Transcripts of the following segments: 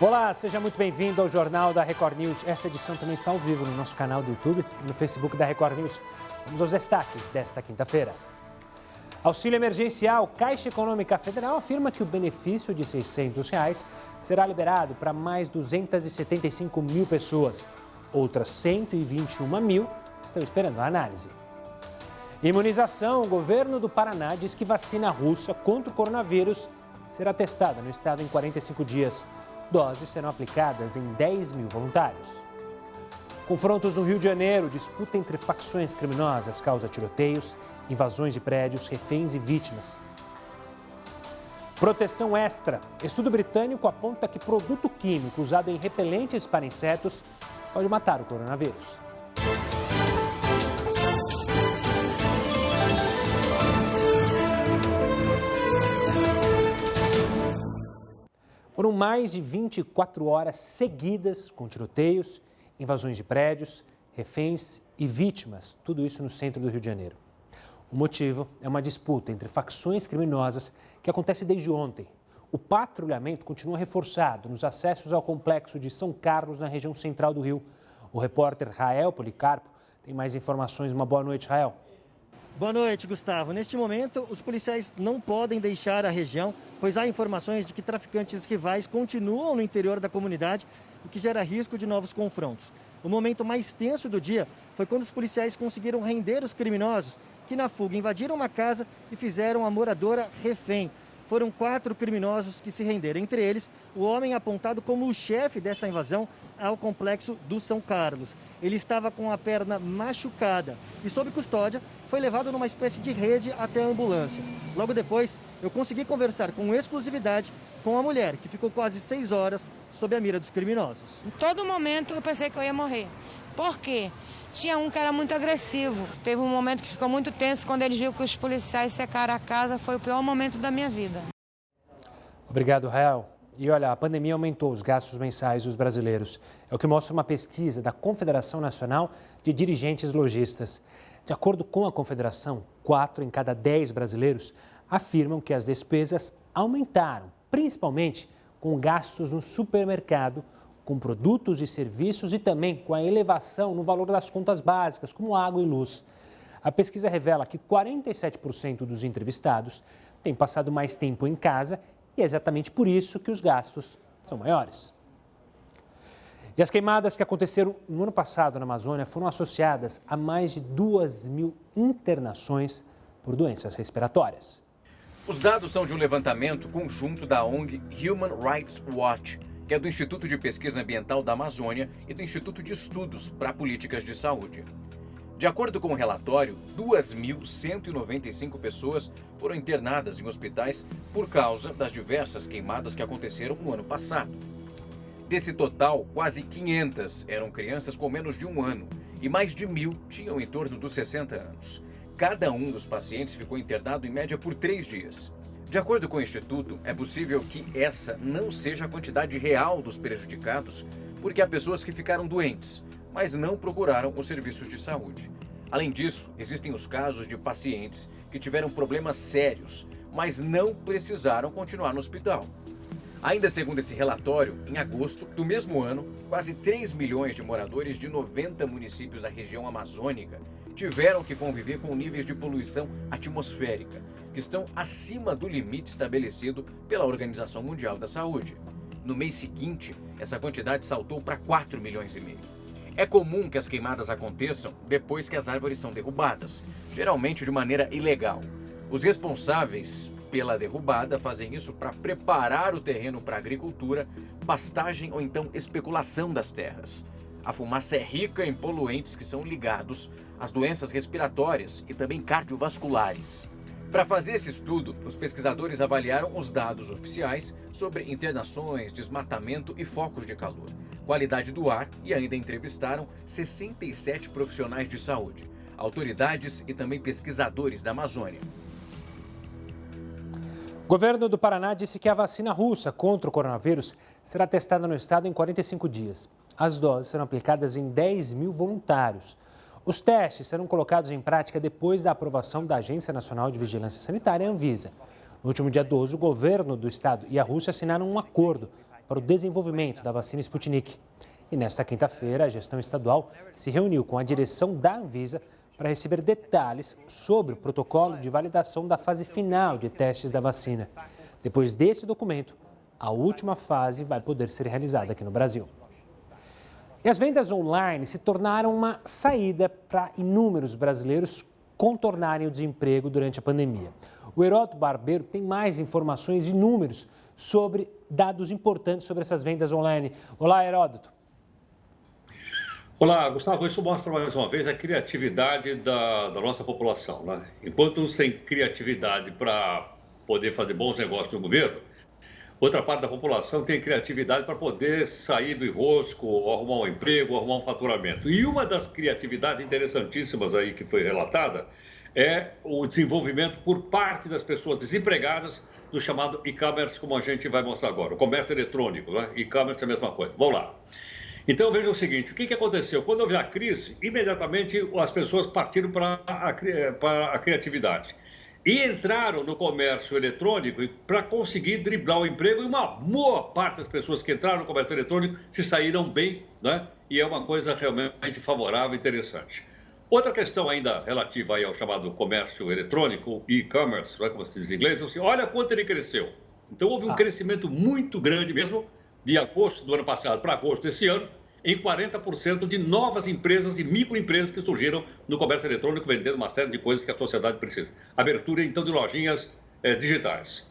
Olá, seja muito bem-vindo ao Jornal da Record News. Essa edição também está ao vivo no nosso canal do YouTube e no Facebook da Record News. Vamos aos destaques desta quinta-feira. Auxílio emergencial. Caixa Econômica Federal afirma que o benefício de R$ 600 será liberado para mais 275 mil pessoas. Outras 121 mil estão esperando a análise. Imunização. O governo do Paraná diz que vacina russa contra o coronavírus será testada no estado em 45 dias. Doses serão aplicadas em 10 mil voluntários. Confrontos no Rio de Janeiro. Disputa entre facções criminosas causa tiroteios, invasões de prédios, reféns e vítimas. Proteção extra. Estudo britânico aponta que produto químico usado em repelentes para insetos pode matar o coronavírus. Foram mais de 24 horas seguidas com tiroteios, invasões de prédios, reféns e vítimas, tudo isso no centro do Rio de Janeiro. O motivo é uma disputa entre facções criminosas que acontece desde ontem. O patrulhamento continua reforçado nos acessos ao complexo de São Carlos, na região central do Rio. O repórter Rael Policarpo tem mais informações. Uma boa noite, Rael. Boa noite, Gustavo. Neste momento, os policiais não podem deixar a região, pois há informações de que traficantes rivais continuam no interior da comunidade, o que gera risco de novos confrontos. O momento mais tenso do dia foi quando os policiais conseguiram render os criminosos que, na fuga, invadiram uma casa e fizeram a moradora refém. Foram 4 criminosos que se renderam, entre eles o homem apontado como o chefe dessa invasão ao complexo do São Carlos. Ele estava com a perna machucada e, sob custódia, foi levado numa espécie de rede até a ambulância. Logo depois, eu consegui conversar com exclusividade com a mulher, que ficou quase 6 horas sob a mira dos criminosos. Em todo momento eu pensei que eu ia morrer. Por quê? Tinha um que era muito agressivo. Teve um momento que ficou muito tenso quando ele viu que os policiais secaram a casa. Foi o pior momento da minha vida. Obrigado, Rael. E olha, a pandemia aumentou os gastos mensais dos brasileiros. É o que mostra uma pesquisa da Confederação Nacional de Dirigentes Lojistas. De acordo com a Confederação, 4 em cada 10 brasileiros afirmam que as despesas aumentaram, principalmente com gastos no supermercado, com produtos e serviços e também com a elevação no valor das contas básicas, como água e luz. A pesquisa revela que 47% dos entrevistados têm passado mais tempo em casa e é exatamente por isso que os gastos são maiores. E as queimadas que aconteceram no ano passado na Amazônia foram associadas a mais de 2.000 internações por doenças respiratórias. Os dados são de um levantamento conjunto da ONG Human Rights Watch, que é do Instituto de Pesquisa Ambiental da Amazônia e do Instituto de Estudos para Políticas de Saúde. De acordo com o relatório, 2.195 pessoas foram internadas em hospitais por causa das diversas queimadas que aconteceram no ano passado. Desse total, quase 500 eram crianças com menos de 1 ano e mais de 1.000 tinham em torno dos 60 anos. Cada um dos pacientes ficou internado em média por 3 dias. De acordo com o Instituto, é possível que essa não seja a quantidade real dos prejudicados, porque há pessoas que ficaram doentes, mas não procuraram os serviços de saúde. Além disso, existem os casos de pacientes que tiveram problemas sérios, mas não precisaram continuar no hospital. Ainda segundo esse relatório, em agosto do mesmo ano, quase 3 milhões de moradores de 90 municípios da região amazônica tiveram que conviver com níveis de poluição atmosférica, que estão acima do limite estabelecido pela Organização Mundial da Saúde. No mês seguinte, essa quantidade saltou para 4 milhões e meio. É comum que as queimadas aconteçam depois que as árvores são derrubadas, geralmente de maneira ilegal. Os responsáveis pela derrubada fazem isso para preparar o terreno para agricultura, pastagem ou então especulação das terras. A fumaça é rica em poluentes que são ligados às doenças respiratórias e também cardiovasculares. Para fazer esse estudo, os pesquisadores avaliaram os dados oficiais sobre internações, desmatamento e focos de calor, qualidade do ar e ainda entrevistaram 67 profissionais de saúde, autoridades e também pesquisadores da Amazônia. O governo do Paraná disse que a vacina russa contra o coronavírus será testada no estado em 45 dias. As doses serão aplicadas em 10 mil voluntários. Os testes serão colocados em prática depois da aprovação da Agência Nacional de Vigilância Sanitária, Anvisa. No último dia 12, o governo do estado e a Rússia assinaram um acordo para o desenvolvimento da vacina Sputnik. E nesta quinta-feira, a gestão estadual se reuniu com a direção da Anvisa para receber detalhes sobre o protocolo de validação da fase final de testes da vacina. Depois desse documento, a última fase vai poder ser realizada aqui no Brasil. E as vendas online se tornaram uma saída para inúmeros brasileiros contornarem o desemprego durante a pandemia. O Heródoto Barbeiro tem mais informações e números sobre dados importantes sobre essas vendas online. Olá, Heródoto. Olá, Gustavo. Isso mostra mais uma vez a criatividade da nossa população, né? Enquanto uns têm criatividade para poder fazer bons negócios no governo, outra parte da população tem criatividade para poder sair do enrosco, ou arrumar um emprego, ou arrumar um faturamento. E uma das criatividades interessantíssimas aí que foi relatada é o desenvolvimento por parte das pessoas desempregadas do chamado e-commerce, como a gente vai mostrar agora, o comércio eletrônico, né? E-commerce é a mesma coisa. Vamos lá. Então, veja o seguinte, o que aconteceu? Quando houve a crise, imediatamente as pessoas partiram para a criatividade. E entraram no comércio eletrônico para conseguir driblar o emprego, e uma boa parte das pessoas que entraram no comércio eletrônico se saíram bem, né? E é uma coisa realmente favorável e interessante. Outra questão ainda relativa aí ao chamado comércio eletrônico, e-commerce, como se diz em inglês, assim, olha quanto ele cresceu. Então houve um crescimento muito grande mesmo, de agosto do ano passado para agosto desse ano, em 40% de novas empresas e microempresas que surgiram no comércio eletrônico, vendendo uma série de coisas que a sociedade precisa. Abertura, então, de lojinhas digitais.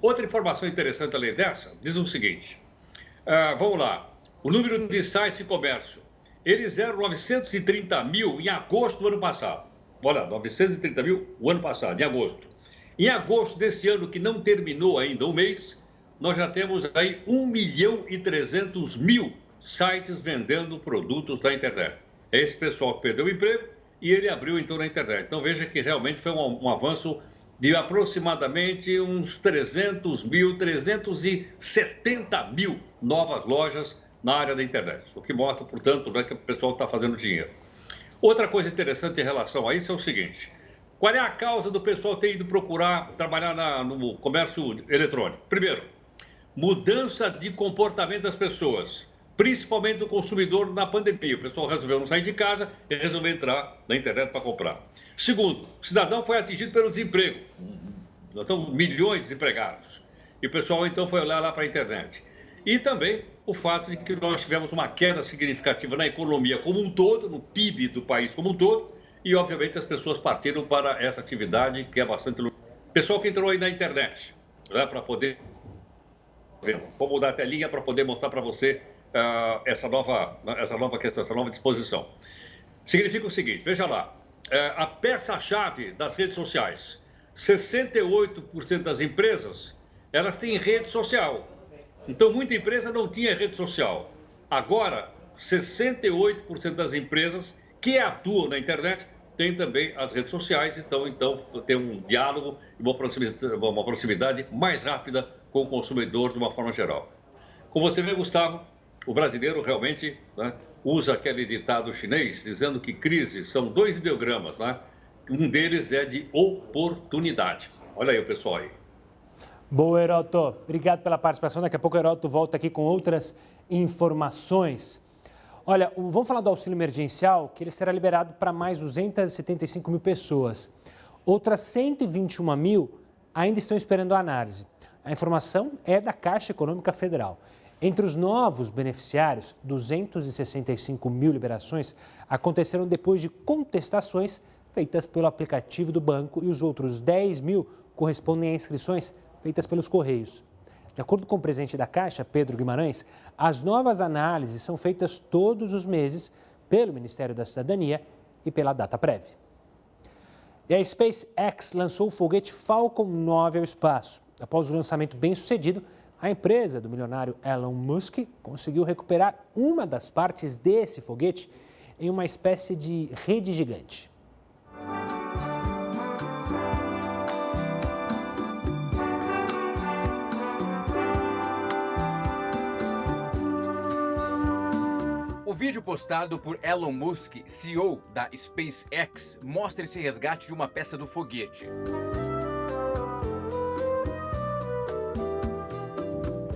Outra informação interessante além dessa, diz o seguinte, vamos lá, o número de sites de comércio, eles eram 930 mil em agosto do ano passado. Olha, 930 mil o ano passado, em agosto. Em agosto desse ano, que não terminou ainda o mês, nós já temos aí 1.300.000 sites vendendo produtos da internet. É esse pessoal que perdeu o emprego e ele abriu então na internet. Então veja que realmente foi um avanço de aproximadamente uns 370 mil novas lojas na área da internet. O que mostra, portanto, que o pessoal está fazendo dinheiro. Outra coisa interessante em relação a isso é o seguinte, qual é a causa do pessoal ter ido procurar trabalhar no comércio eletrônico? Primeiro, mudança de comportamento das pessoas, principalmente do consumidor na pandemia. O pessoal resolveu não sair de casa e resolveu entrar na internet para comprar. Segundo, o cidadão foi atingido pelo desemprego. Nós estamos milhões de desempregados. E o pessoal então foi olhar lá para a internet. E também o fato de que nós tivemos uma queda significativa na economia como um todo, no PIB do país como um todo, e obviamente as pessoas partiram para essa atividade que é bastante... Pessoal que entrou aí na internet, né, para poder... Vou mudar a telinha para poder mostrar para você essa nova questão, essa nova disposição. Significa o seguinte, veja lá, a peça-chave das redes sociais, 68% das empresas, elas têm rede social. Então, muita empresa não tinha rede social. Agora, 68% das empresas que atuam na internet têm também as redes sociais, então tem um diálogo e uma proximidade mais rápida com o consumidor de uma forma geral. Como você vê, Gustavo, o brasileiro realmente, né, usa aquele ditado chinês dizendo que crise são dois ideogramas, né? Um deles é de oportunidade. Olha aí o pessoal aí. Boa, Heródoto. Obrigado pela participação. Daqui a pouco o Heródoto volta aqui com outras informações. Olha, vamos falar do auxílio emergencial, que ele será liberado para mais 275 mil pessoas. Outras 121 mil ainda estão esperando a análise. A informação é da Caixa Econômica Federal. Entre os novos beneficiários, 265 mil liberações aconteceram depois de contestações feitas pelo aplicativo do banco e os outros 10 mil correspondem a inscrições feitas pelos Correios. De acordo com o presidente da Caixa, Pedro Guimarães, as novas análises são feitas todos os meses pelo Ministério da Cidadania e pela Dataprev. E a SpaceX lançou o foguete Falcon 9 ao espaço. Após o lançamento bem-sucedido, a empresa do milionário Elon Musk conseguiu recuperar uma das partes desse foguete em uma espécie de rede gigante. O vídeo postado por Elon Musk, CEO da SpaceX, mostra esse resgate de uma peça do foguete.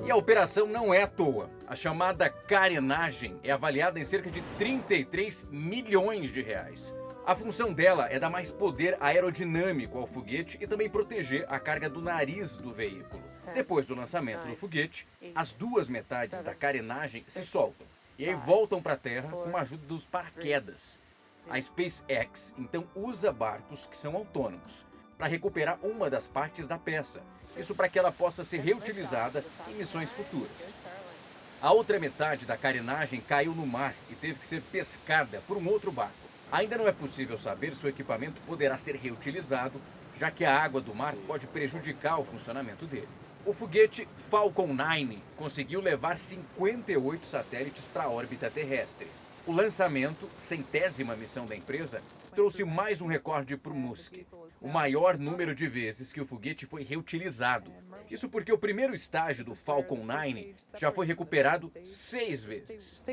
E a operação não é à toa. A chamada carenagem é avaliada em cerca de 33 milhões de reais. A função dela é dar mais poder aerodinâmico ao foguete e também proteger a carga do nariz do veículo. Depois do lançamento do foguete, as duas metades da carenagem se soltam e aí voltam para a Terra com a ajuda dos paraquedas. A SpaceX então usa barcos que são autônomos para recuperar uma das partes da peça. Isso para que ela possa ser reutilizada em missões futuras. A outra metade da carenagem caiu no mar e teve que ser pescada por um outro barco. Ainda não é possível saber se o equipamento poderá ser reutilizado, já que a água do mar pode prejudicar o funcionamento dele. O foguete Falcon 9 conseguiu levar 58 satélites para a órbita terrestre. O lançamento, 100ª missão da empresa, trouxe mais um recorde para o Musk. O maior número de vezes que o foguete foi reutilizado. Isso porque o primeiro estágio do Falcon 9 já foi recuperado 6 vezes.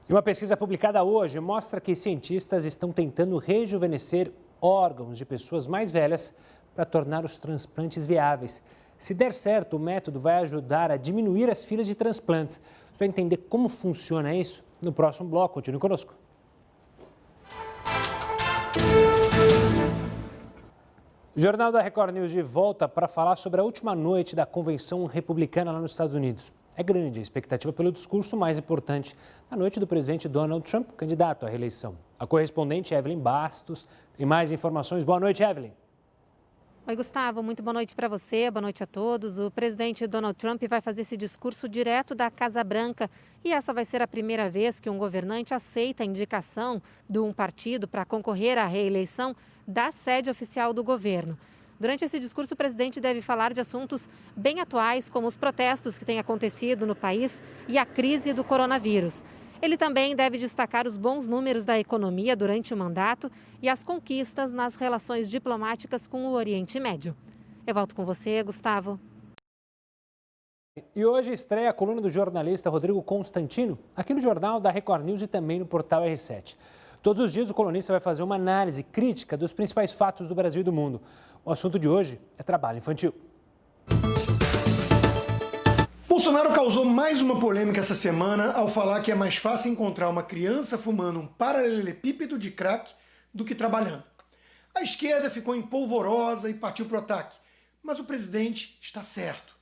E uma pesquisa publicada hoje mostra que cientistas estão tentando rejuvenescer órgãos de pessoas mais velhas para tornar os transplantes viáveis. Se der certo, o método vai ajudar a diminuir as filas de transplantes. Você vai entender como funciona isso no próximo bloco. Continue conosco. O Jornal da Record News de volta para falar sobre a última noite da convenção republicana lá nos Estados Unidos. É grande a expectativa pelo discurso mais importante da noite do presidente Donald Trump, candidato à reeleição. A correspondente Evelyn Bastos tem mais informações. Boa noite, Evelyn. Oi, Gustavo. Muito boa noite para você, boa noite a todos. O presidente Donald Trump vai fazer esse discurso direto da Casa Branca e essa vai ser a primeira vez que um governante aceita a indicação de um partido para concorrer à reeleição da sede oficial do governo. Durante esse discurso, o presidente deve falar de assuntos bem atuais, como os protestos que têm acontecido no país e a crise do coronavírus. Ele também deve destacar os bons números da economia durante o mandato e as conquistas nas relações diplomáticas com o Oriente Médio. Eu volto com você, Gustavo. E hoje estreia a coluna do jornalista Rodrigo Constantino, aqui no Jornal da Record News e também no portal R7. Todos os dias o colunista vai fazer uma análise crítica dos principais fatos do Brasil e do mundo. O assunto de hoje é trabalho infantil. Bolsonaro causou mais uma polêmica essa semana ao falar que é mais fácil encontrar uma criança fumando um paralelepípedo de crack do que trabalhando. A esquerda ficou empolvorosa e partiu para o ataque, mas o presidente está certo.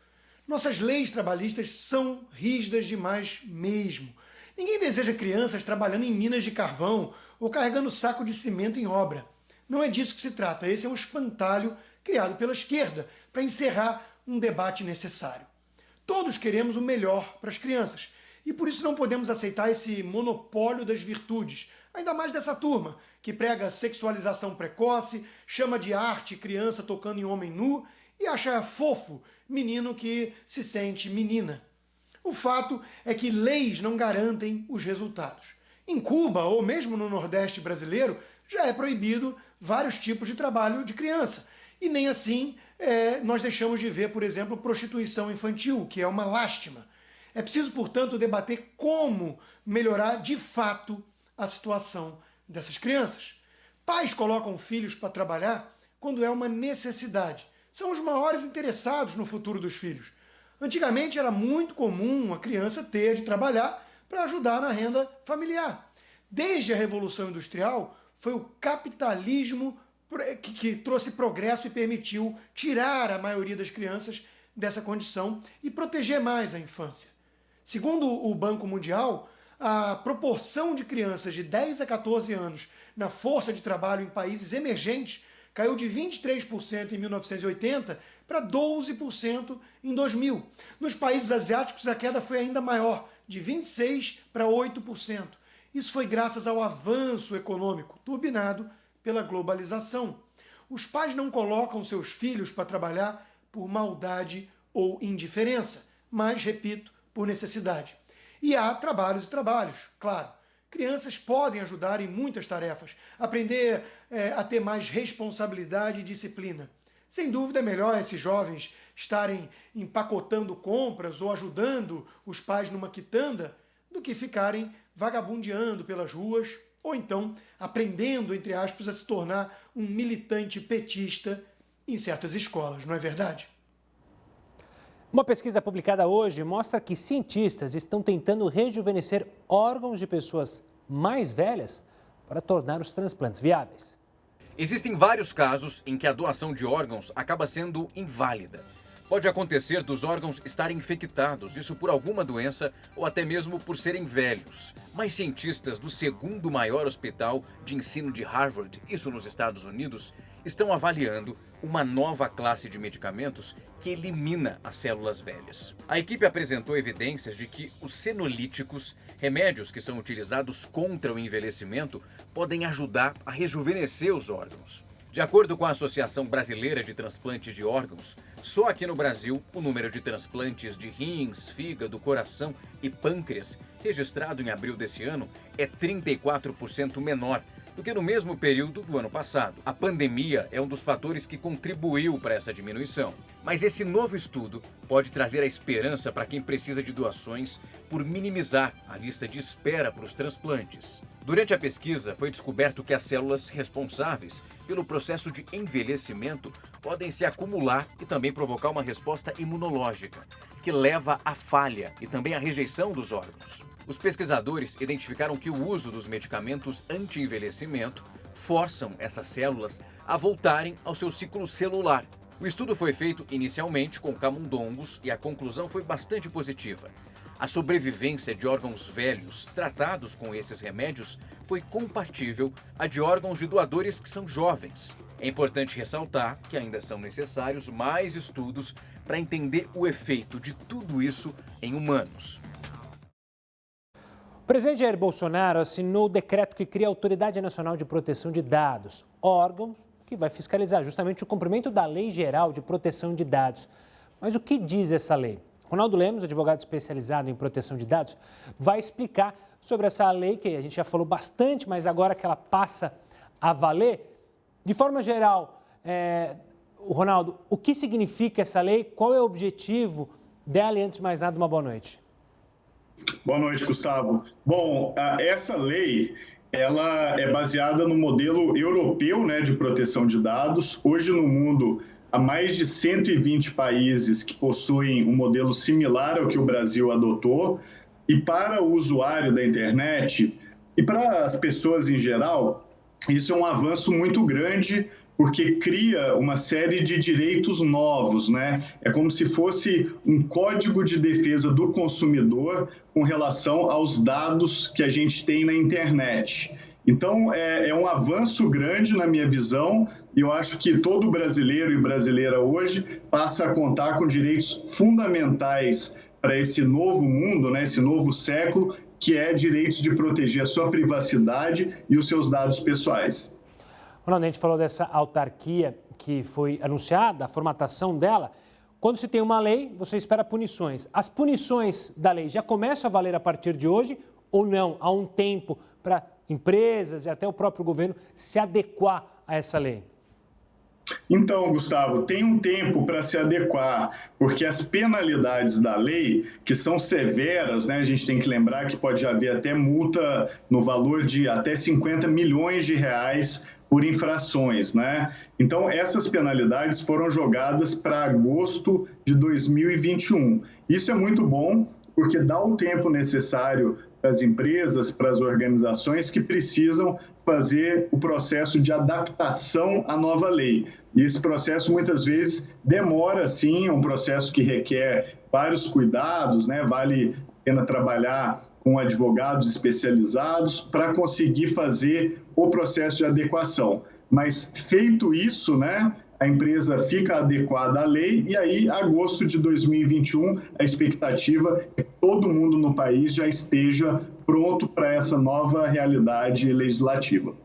Nossas leis trabalhistas são rígidas demais mesmo. Ninguém deseja crianças trabalhando em minas de carvão ou carregando saco de cimento em obra. Não é disso que se trata. Esse é um espantalho criado pela esquerda para encerrar um debate necessário. Todos queremos o melhor para as crianças e por isso não podemos aceitar esse monopólio das virtudes, ainda mais dessa turma que prega sexualização precoce, chama de arte criança tocando em homem nu e acha fofo menino que se sente menina. O fato é que leis não garantem os resultados. Em Cuba, ou mesmo no Nordeste brasileiro, já é proibido vários tipos de trabalho de criança. E nem assim nós deixamos de ver, por exemplo, prostituição infantil, que é uma lástima. É preciso, portanto, debater como melhorar de fato a situação dessas crianças. Pais colocam filhos para trabalhar quando é uma necessidade. São os maiores interessados no futuro dos filhos. Antigamente era muito comum a criança ter de trabalhar para ajudar na renda familiar. Desde a Revolução Industrial, foi o capitalismo que trouxe progresso e permitiu tirar a maioria das crianças dessa condição e proteger mais a infância. Segundo o Banco Mundial, a proporção de crianças de 10 a 14 anos na força de trabalho em países emergentes caiu de 23% em 1980 para 12% em 2000. Nos países asiáticos, a queda foi ainda maior, de 26% para 8%. Isso foi graças ao avanço econômico, turbinado pela globalização. Os pais não colocam seus filhos para trabalhar por maldade ou indiferença, mas, repito, por necessidade. E há trabalhos e trabalhos, claro. Crianças podem ajudar em muitas tarefas, aprender a ter mais responsabilidade e disciplina. Sem dúvida é melhor esses jovens estarem empacotando compras ou ajudando os pais numa quitanda do que ficarem vagabundeando pelas ruas ou então aprendendo, entre aspas, a se tornar um militante petista em certas escolas, não é verdade? Uma pesquisa publicada hoje mostra que cientistas estão tentando rejuvenescer órgãos de pessoas mais velhas para tornar os transplantes viáveis. Existem vários casos em que a doação de órgãos acaba sendo inválida. Pode acontecer dos órgãos estarem infectados, isso por alguma doença ou até mesmo por serem velhos. Mas cientistas do segundo maior hospital de ensino de Harvard, isso nos Estados Unidos, estão avaliando uma nova classe de medicamentos que elimina as células velhas. A equipe apresentou evidências de que os senolíticos, remédios que são utilizados contra o envelhecimento, podem ajudar a rejuvenescer os órgãos. De acordo com a Associação Brasileira de Transplantes de Órgãos, só aqui no Brasil, o número de transplantes de rins, fígado, coração e pâncreas, registrado em abril desse ano, é 34% menor do que no mesmo período do ano passado. A pandemia é um dos fatores que contribuiu para essa diminuição. Mas esse novo estudo pode trazer a esperança para quem precisa de doações por minimizar a lista de espera para os transplantes. Durante a pesquisa, foi descoberto que as células responsáveis pelo processo de envelhecimento podem se acumular e também provocar uma resposta imunológica, que leva à falha e também à rejeição dos órgãos. Os pesquisadores identificaram que o uso dos medicamentos anti-envelhecimento forçam essas células a voltarem ao seu ciclo celular. O estudo foi feito inicialmente com camundongos e a conclusão foi bastante positiva. A sobrevivência de órgãos velhos tratados com esses remédios foi compatível à de órgãos de doadores que são jovens. É importante ressaltar que ainda são necessários mais estudos para entender o efeito de tudo isso em humanos. O presidente Jair Bolsonaro assinou o decreto que cria a Autoridade Nacional de Proteção de Dados, órgão que vai fiscalizar justamente o cumprimento da Lei Geral de Proteção de Dados. Mas o que diz essa lei? Ronaldo Lemos, advogado especializado em proteção de dados, vai explicar sobre essa lei que a gente já falou bastante, mas agora que ela passa a valer. De forma geral, Ronaldo, o que significa essa lei? Qual é o objetivo dela? E antes de mais nada, uma boa noite. Boa noite, Gustavo. Bom, essa lei ela é baseada no modelo europeu, né, de proteção de dados. Hoje no mundo há mais de 120 países que possuem um modelo similar ao que o Brasil adotou. E para o usuário da internet e para as pessoas em geral, isso é um avanço muito grande, porque cria uma série de direitos novos, né? É como se fosse um código de defesa do consumidor com relação aos dados que a gente tem na internet. Então, é um avanço grande na minha visão, e eu acho que todo brasileiro e brasileira hoje passa a contar com direitos fundamentais para esse novo mundo, né? Esse novo século, que é direitos de proteger a sua privacidade e os seus dados pessoais. Ronaldo, a gente falou dessa autarquia que foi anunciada, a formatação dela. Quando se tem uma lei, você espera punições. As punições da lei já começam a valer a partir de hoje ou não? Há um tempo para empresas e até o próprio governo se adequar a essa lei? Então, Gustavo, tem um tempo para se adequar, porque as penalidades da lei, que são severas, né, a gente tem que lembrar que pode haver até multa no valor de até 50 milhões de reais por infrações, né? Então, essas penalidades foram jogadas para agosto de 2021. Isso é muito bom, porque dá o tempo necessário para as empresas, para as organizações que precisam fazer o processo de adaptação à nova lei. E esse processo, muitas vezes, demora, sim, é um processo que requer vários cuidados, né? Vale a pena trabalhar com advogados especializados para conseguir fazer o processo de adequação. Mas, feito isso, né, a empresa fica adequada à lei e aí, agosto de 2021, a expectativa é que todo mundo no país já esteja pronto para essa nova realidade legislativa.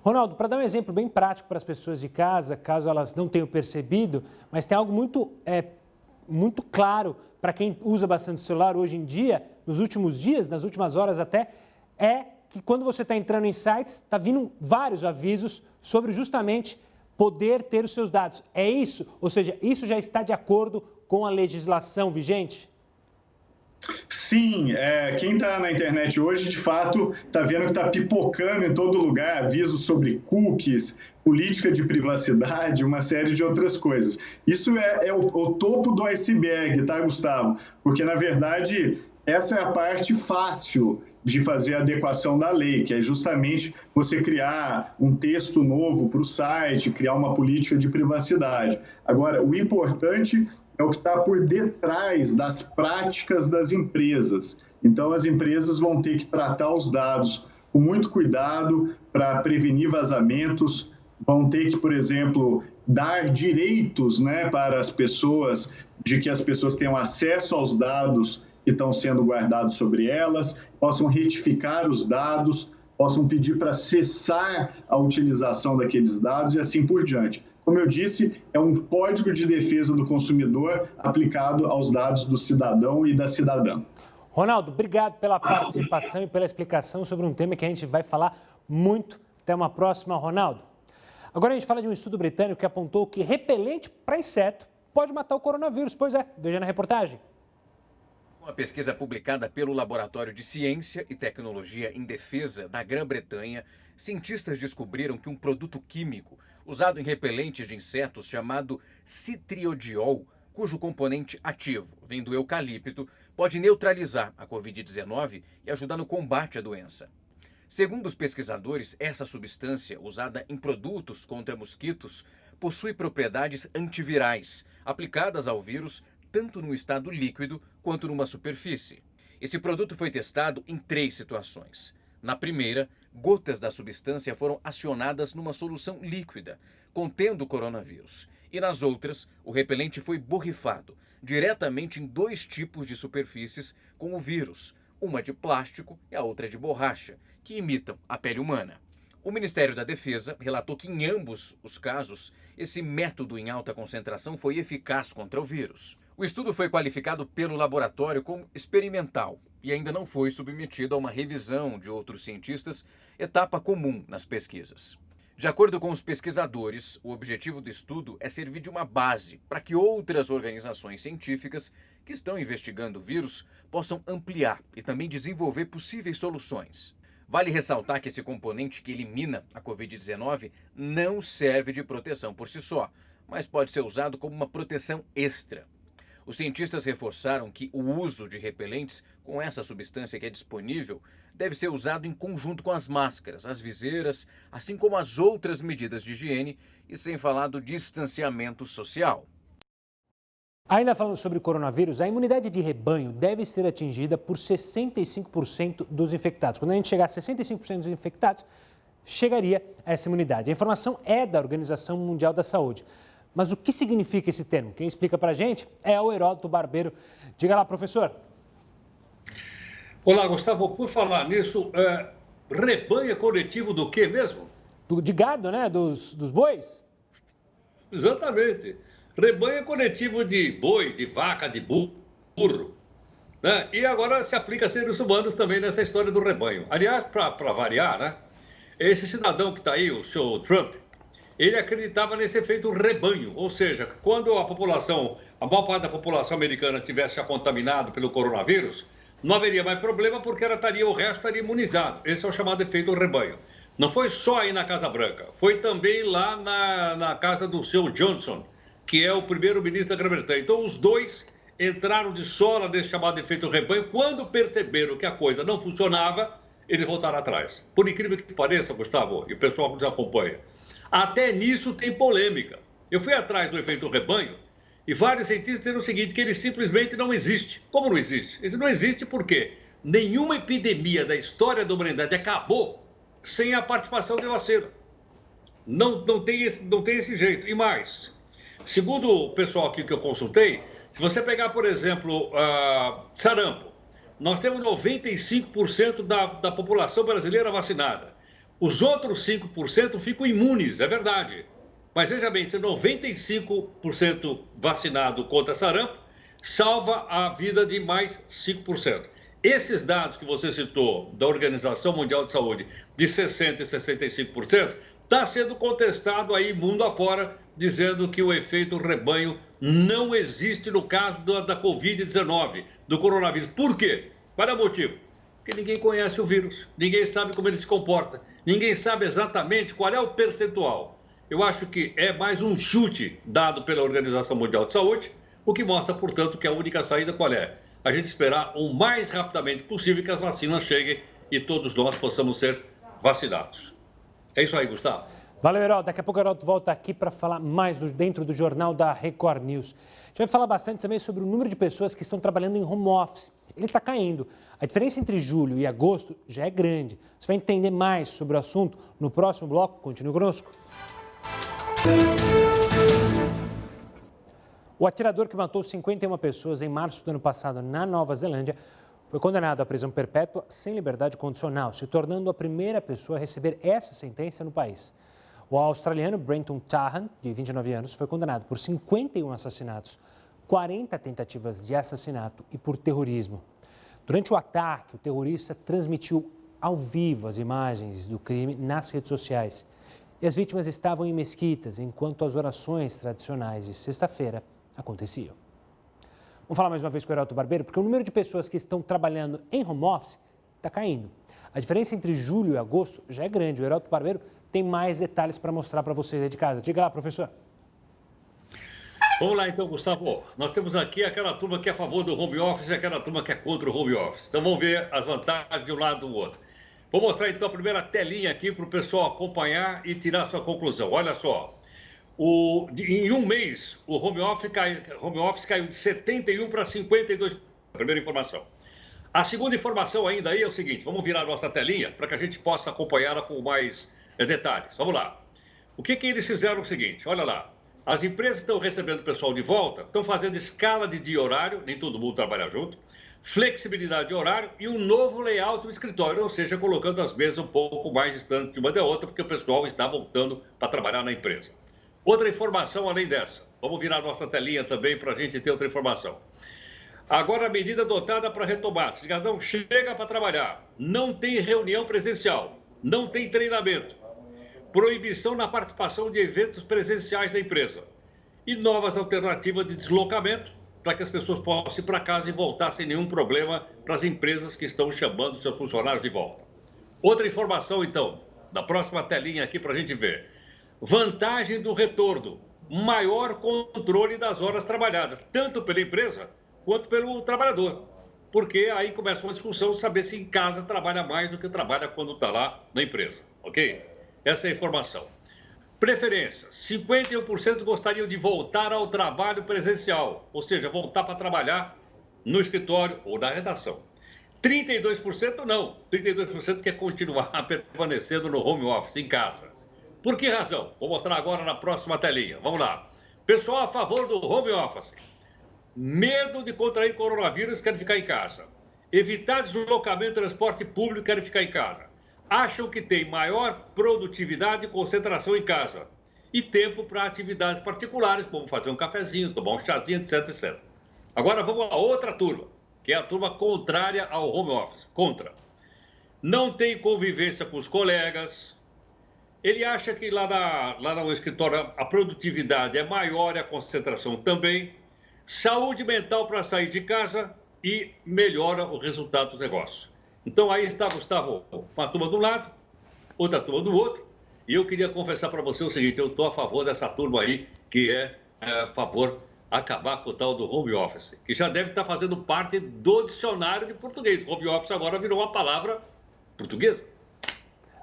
Ronaldo, para dar um exemplo bem prático para as pessoas de casa, caso elas não tenham percebido, mas tem algo muito claro para quem usa bastante o celular hoje em dia, nos últimos dias, nas últimas horas até, é que quando você está entrando em sites, está vindo vários avisos sobre justamente poder ter os seus dados. É isso? Ou seja, isso já está de acordo com a legislação vigente? Sim, quem está na internet hoje, de fato, está vendo que está pipocando em todo lugar avisos sobre cookies, política de privacidade, uma série de outras coisas. Isso é o topo do iceberg, tá, Gustavo? Porque, na verdade, essa é a parte fácil de fazer a adequação da lei, que é justamente você criar um texto novo para o site, criar uma política de privacidade. Agora, o importante é o que está por detrás das práticas das empresas. Então, as empresas vão ter que tratar os dados com muito cuidado para prevenir vazamentos, vão ter que, por exemplo, dar direitos, né, para as pessoas, de que as pessoas tenham acesso aos dados que estão sendo guardados sobre elas, possam retificar os dados, possam pedir para cessar a utilização daqueles dados e assim por diante. Como eu disse, é um código de defesa do consumidor aplicado aos dados do cidadão e da cidadã. Ronaldo, obrigado pela participação e pela explicação sobre um tema que a gente vai falar muito. Até uma próxima, Ronaldo. Agora a gente fala de um estudo britânico que apontou que repelente para inseto pode matar o coronavírus. Pois é, veja na reportagem. Uma pesquisa publicada pelo Laboratório de Ciência e Tecnologia em Defesa da Grã-Bretanha, cientistas descobriram que um produto químico usado em repelentes de insetos chamado citriodiol, cujo componente ativo vem do eucalipto, pode neutralizar a Covid-19 e ajudar no combate à doença. Segundo os pesquisadores, essa substância, usada em produtos contra mosquitos, possui propriedades antivirais, aplicadas ao vírus tanto no estado líquido quanto numa superfície. Esse produto foi testado em 3 situações. Na primeira, gotas da substância foram acionadas numa solução líquida, contendo o coronavírus. E nas outras, o repelente foi borrifado diretamente em 2 tipos de superfícies com o vírus, uma de plástico e a outra de borracha, que imitam a pele humana. O Ministério da Defesa relatou que em ambos os casos, esse método em alta concentração foi eficaz contra o vírus. O estudo foi qualificado pelo laboratório como experimental e ainda não foi submetido a uma revisão de outros cientistas, etapa comum nas pesquisas. De acordo com os pesquisadores, o objetivo do estudo é servir de uma base para que outras organizações científicas que estão investigando o vírus possam ampliar e também desenvolver possíveis soluções. Vale ressaltar que esse componente que elimina a Covid-19 não serve de proteção por si só, mas pode ser usado como uma proteção extra. Os cientistas reforçaram que o uso de repelentes com essa substância que é disponível deve ser usado em conjunto com as máscaras, as viseiras, assim como as outras medidas de higiene e sem falar do distanciamento social. Ainda falando sobre o coronavírus, a imunidade de rebanho deve ser atingida por 65% dos infectados. Quando a gente chegar a 65% dos infectados, chegaria a essa imunidade. A informação é da Organização Mundial da Saúde. Mas o que significa esse termo? Quem explica para a gente é o Heródoto Barbeiro. Diga lá, professor. Olá, Gustavo. Por falar nisso, rebanho é coletivo do quê mesmo? De gado, né? Dos bois? Exatamente. Rebanho é coletivo de boi, de vaca, de burro. Né? E agora se aplica a seres humanos também nessa história do rebanho. Aliás, para variar, né? Esse cidadão que está aí, o senhor Trump, ele acreditava nesse efeito rebanho, ou seja, quando a maior parte da população americana tivesse já contaminado pelo coronavírus, não haveria mais problema porque o resto estaria imunizado. Esse é o chamado efeito rebanho. Não foi só aí na Casa Branca, foi também lá na casa do seu Johnson, que é o primeiro-ministro da Grã-Bretanha. Então, os dois entraram de sola nesse chamado efeito rebanho. Quando perceberam que a coisa não funcionava, eles voltaram atrás. Por incrível que pareça, Gustavo, e o pessoal que nos acompanha, até nisso tem polêmica. Eu fui atrás do efeito rebanho e vários cientistas disseram o seguinte, que ele simplesmente não existe. Como não existe? Ele não existe porque nenhuma epidemia da história da humanidade acabou sem a participação de vacina. Não tem esse jeito. E mais, segundo o pessoal aqui que eu consultei, se você pegar, por exemplo, sarampo, nós temos 95% da população brasileira vacinada. Os outros 5% ficam imunes, é verdade. Mas veja bem, se 95% vacinado contra sarampo, salva a vida de mais 5%. Esses dados que você citou da Organização Mundial de Saúde, de 60% e 65%, está sendo contestado aí mundo afora, dizendo que o efeito rebanho não existe no caso da Covid-19, do coronavírus. Por quê? Qual é o motivo? Porque ninguém conhece o vírus, ninguém sabe como ele se comporta, ninguém sabe exatamente qual é o percentual. eu acho que é mais um chute dado pela Organização Mundial de Saúde, o que mostra, portanto, que a única saída qual é? A gente esperar o mais rapidamente possível que as vacinas cheguem e todos nós possamos ser vacinados. É isso aí, Gustavo. Valeu, Heródoto. Daqui a pouco o Heródoto volta aqui para falar mais dentro do Jornal da Record News. A gente vai falar bastante também sobre o número de pessoas que estão trabalhando em home office. Ele está caindo. A diferença entre julho e agosto já é grande. Você vai entender mais sobre o assunto no próximo bloco. Continue conosco. O atirador que matou 51 pessoas em março do ano passado na Nova Zelândia foi condenado à prisão perpétua sem liberdade condicional, se tornando a primeira pessoa a receber essa sentença no país. O australiano Brenton Tarrant, de 29 anos, foi condenado por 51 assassinatos, 40 tentativas de assassinato e por terrorismo. Durante o ataque, o terrorista transmitiu ao vivo as imagens do crime nas redes sociais. E as vítimas estavam em mesquitas enquanto as orações tradicionais de sexta-feira aconteciam. Vamos falar mais uma vez com o Heródoto Barbeiro, porque o número de pessoas que estão trabalhando em home office está caindo. A diferença entre julho e agosto já é grande. O Heródoto Barbeiro tem mais detalhes para mostrar para vocês aí de casa. Diga lá, professor. Vamos lá então, Gustavo. Nós temos aqui aquela turma que é a favor do home office e aquela turma que é contra o home office. Então vamos ver as vantagens de um lado e do outro. Vou mostrar então a primeira telinha aqui para o pessoal acompanhar e tirar sua conclusão. Olha só. Em um mês, o home office caiu de 71 para 52%. Primeira informação. A segunda informação ainda aí é o seguinte, vamos virar a nossa telinha para que a gente possa acompanhá-la com mais detalhes. Vamos lá. O que eles fizeram o seguinte, olha lá. As empresas estão recebendo o pessoal de volta, estão fazendo escala de dia e horário, nem todo mundo trabalha junto, flexibilidade de horário e um novo layout do escritório, ou seja, colocando as mesas um pouco mais distantes de uma da outra, porque o pessoal está voltando para trabalhar na empresa. Outra informação além dessa. Vamos virar nossa telinha também para a gente ter outra informação. Agora a medida adotada para retomar. Cidadão chega para trabalhar. Não tem reunião presencial. Não tem treinamento. Proibição na participação de eventos presenciais da empresa. E novas alternativas de deslocamento para que as pessoas possam ir para casa e voltar sem nenhum problema para as empresas que estão chamando seus funcionários de volta. Outra informação, então, da próxima telinha aqui para a gente ver. Vantagem do retorno, maior controle das horas trabalhadas, tanto pela empresa quanto pelo trabalhador. Porque aí começa uma discussão de saber se em casa trabalha mais do que trabalha quando está lá na empresa, ok? Essa é a informação. Preferência, 51% gostariam de voltar ao trabalho presencial, ou seja, voltar para trabalhar no escritório ou na redação. 32% não, 32% quer continuar permanecendo no home office, em casa. Por que razão? Vou mostrar agora na próxima telinha. Vamos lá. Pessoal a favor do home office. Medo de contrair coronavírus, querem ficar em casa. Evitar deslocamento de transporte público, querem ficar em casa. Acham que tem maior produtividade e concentração em casa. E tempo para atividades particulares, como fazer um cafezinho, tomar um chazinho, etc, etc. Agora vamos a outra turma, que é a turma contrária ao home office. Contra. Não tem convivência com os colegas. Ele acha que lá no escritório a produtividade é maior e a concentração também. Saúde mental para sair de casa e melhora o resultado dos negócios. Então aí está, Gustavo, uma turma de um lado, outra turma do outro. E eu queria confessar para você o seguinte, eu estou a favor dessa turma aí, que é a favor de acabar com o tal do home office, que já deve estar fazendo parte do dicionário de português. Home office agora virou uma palavra portuguesa.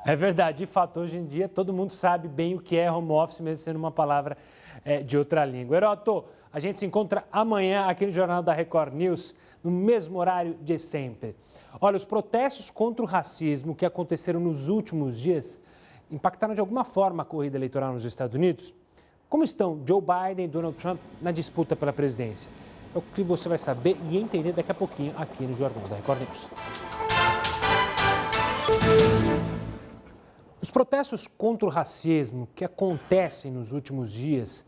É verdade, de fato, hoje em dia todo mundo sabe bem o que é home office, mesmo sendo uma palavra de outra língua. Heródoto, a gente se encontra amanhã aqui no Jornal da Record News, no mesmo horário de sempre. Olha, os protestos contra o racismo que aconteceram nos últimos dias impactaram de alguma forma a corrida eleitoral nos Estados Unidos? Como estão Joe Biden e Donald Trump na disputa pela presidência? É o que você vai saber e entender daqui a pouquinho aqui no Jornal da Record News. Os protestos contra o racismo que acontecem nos últimos dias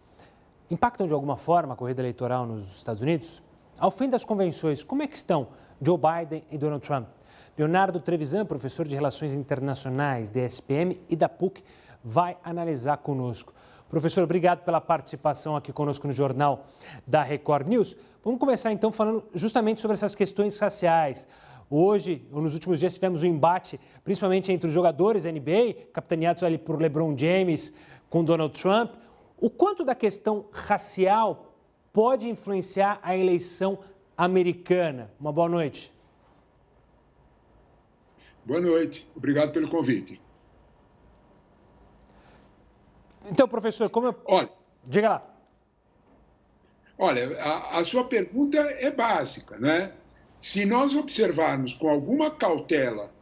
impactam de alguma forma a corrida eleitoral nos Estados Unidos? Ao fim das convenções, como é que estão Joe Biden e Donald Trump? Leonardo Trevisan, professor de Relações Internacionais da SPM e da PUC, vai analisar conosco. Professor, obrigado pela participação aqui conosco no Jornal da Record News. Vamos começar então falando justamente sobre essas questões raciais. Hoje, ou nos últimos dias, tivemos um embate, principalmente entre os jogadores da NBA, capitaneados ali por LeBron James, com Donald Trump. O quanto da questão racial pode influenciar a eleição americana? Uma boa noite. Boa noite. Obrigado pelo convite. Então, professor, como eu... Olha, diga lá. Olha, a sua pergunta é básica, né? Se nós observarmos com alguma cautela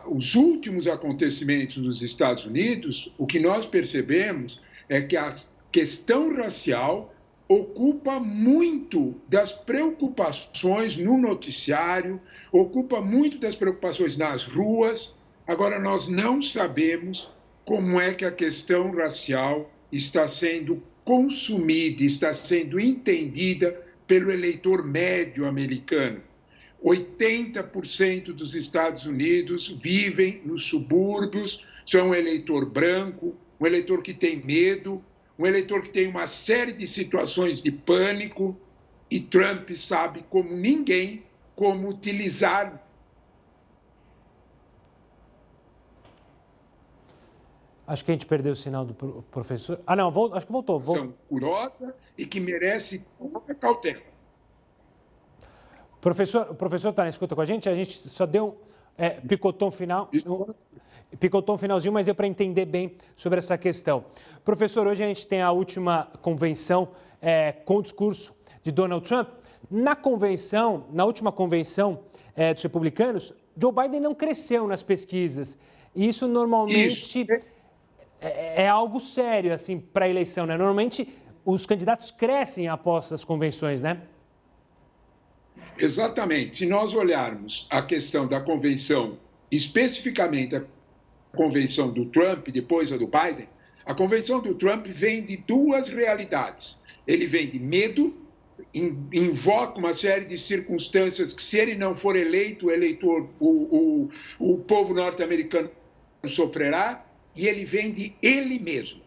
os últimos acontecimentos nos Estados Unidos, o que nós percebemos é que a questão racial ocupa muito das preocupações no noticiário, ocupa muito das preocupações nas ruas. Agora, nós não sabemos como é que a questão racial está sendo consumida, está sendo entendida pelo eleitor médio americano. 80% dos Estados Unidos vivem nos subúrbios, são um eleitor branco, um eleitor que tem medo, um eleitor que tem uma série de situações de pânico, e Trump sabe como ninguém como utilizar. Acho que a gente perdeu o sinal do professor. Ah, não, acho que voltou. São curiosa e que merece toda cautela. O professor está na escuta com a gente só deu picotou um finalzinho, mas deu para entender bem sobre essa questão. Professor, hoje a gente tem a última convenção com o discurso de Donald Trump. Na última convenção dos republicanos, Joe Biden não cresceu nas pesquisas. E isso normalmente é algo sério assim, para a eleição, né? Normalmente os candidatos crescem após as convenções, né? Exatamente. Se nós olharmos a questão da convenção, especificamente a convenção do Trump, depois a do Biden, a convenção do Trump vem de duas realidades. Ele vem de medo, invoca uma série de circunstâncias que, se ele não for eleito, o povo norte-americano sofrerá, e ele vem de ele mesmo.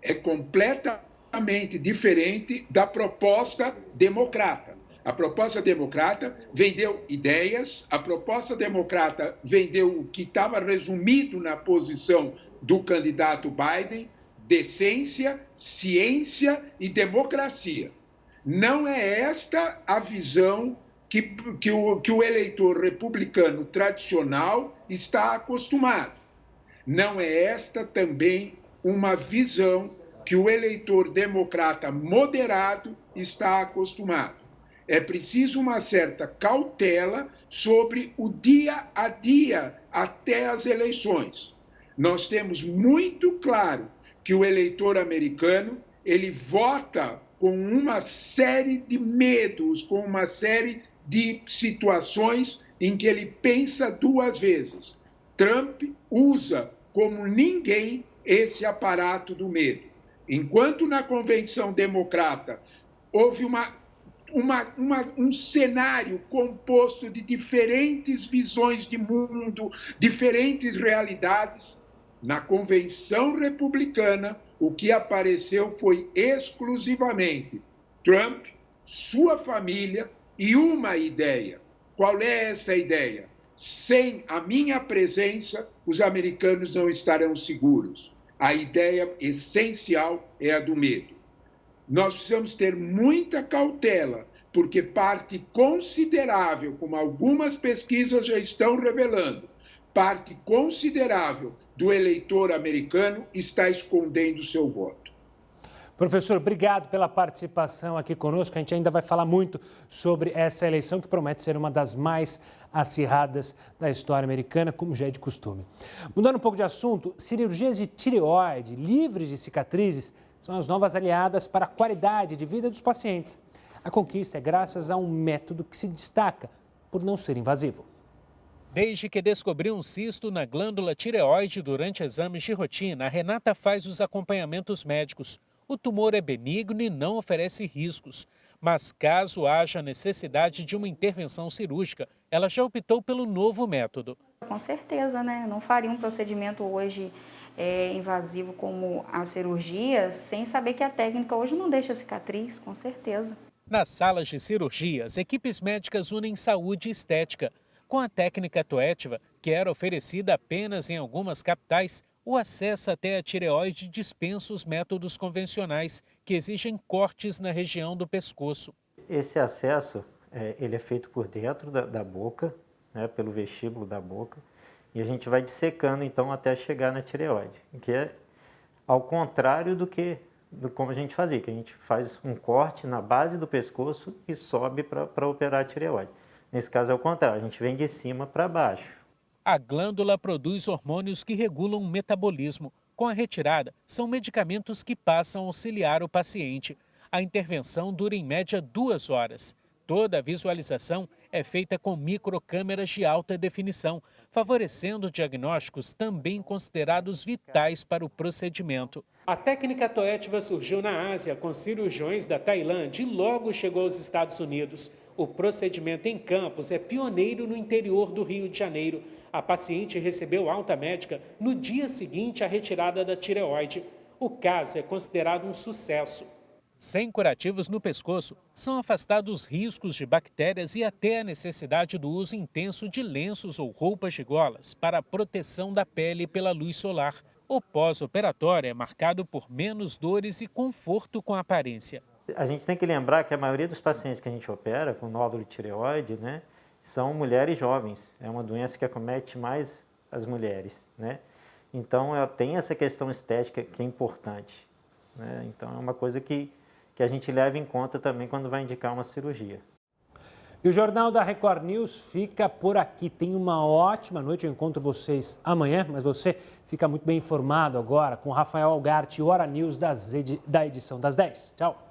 É completamente diferente da proposta democrata. A proposta democrata vendeu ideias, a proposta democrata vendeu o que estava resumido na posição do candidato Biden: decência, ciência e democracia. Não é esta a visão que o eleitor republicano tradicional está acostumado. Não é esta também uma visão que o eleitor democrata moderado está acostumado. É preciso uma certa cautela sobre o dia a dia até as eleições. Nós temos muito claro que o eleitor americano, ele vota com uma série de medos, com uma série de situações em que ele pensa duas vezes. Trump usa como ninguém esse aparato do medo. Enquanto na convenção democrata houve um cenário composto de diferentes visões de mundo, diferentes realidades, na convenção republicana, o que apareceu foi exclusivamente Trump, sua família e uma ideia. Qual é essa ideia? Sem a minha presença, os americanos não estarão seguros. A ideia essencial é a do medo. Nós precisamos ter muita cautela, porque parte considerável, como algumas pesquisas já estão revelando, parte considerável do eleitor americano está escondendo seu voto. Professor, obrigado pela participação aqui conosco. A gente ainda vai falar muito sobre essa eleição, que promete ser uma das mais acirradas da história americana, como já é de costume. Mudando um pouco de assunto, cirurgias de tireoide livres de cicatrizes são as novas aliadas para a qualidade de vida dos pacientes. A conquista é graças a um método que se destaca por não ser invasivo. Desde que descobriu um cisto na glândula tireoide durante exames de rotina, a Renata faz os acompanhamentos médicos. O tumor é benigno e não oferece riscos. Mas caso haja necessidade de uma intervenção cirúrgica, ela já optou pelo novo método. Com certeza, né? Não faria um procedimento hoje invasivo como a cirurgia, sem saber que a técnica hoje não deixa cicatriz, com certeza. Nas salas de cirurgia, as equipes médicas unem saúde e estética. Com a técnica Toetiva, que era oferecida apenas em algumas capitais, o acesso até a tireoide dispensa os métodos convencionais, que exigem cortes na região do pescoço. Esse acesso ele é feito por dentro da boca, né, pelo vestíbulo da boca, e a gente vai dissecando então até chegar na tireoide, que é ao contrário do como a gente fazia, que a gente faz um corte na base do pescoço e sobe para operar a tireoide. Nesse caso é o contrário, a gente vem de cima para baixo. A glândula produz hormônios que regulam o metabolismo. Com a retirada, são medicamentos que passam a auxiliar o paciente. A intervenção dura em média 2 horas. Toda a visualização é feita com microcâmeras de alta definição, favorecendo diagnósticos também considerados vitais para o procedimento. A técnica Toetiva surgiu na Ásia com cirurgiões da Tailândia e logo chegou aos Estados Unidos. O procedimento em Campos é pioneiro no interior do Rio de Janeiro. A paciente recebeu alta médica no dia seguinte à retirada da tireoide. O caso é considerado um sucesso. Sem curativos no pescoço, são afastados riscos de bactérias e até a necessidade do uso intenso de lenços ou roupas de golas para a proteção da pele pela luz solar. O pós-operatório é marcado por menos dores e conforto com a aparência. A gente tem que lembrar que a maioria dos pacientes que a gente opera com nódulo de tireoide, né, são mulheres jovens. É uma doença que acomete mais as mulheres, né? Então, tem essa questão estética que é importante, né? Então, é uma coisa que a gente leva em conta também quando vai indicar uma cirurgia. E o Jornal da Record News fica por aqui. Tenha uma ótima noite. Eu encontro vocês amanhã, mas você fica muito bem informado agora com Rafael Algarte e Hora News da edição das 10. Tchau.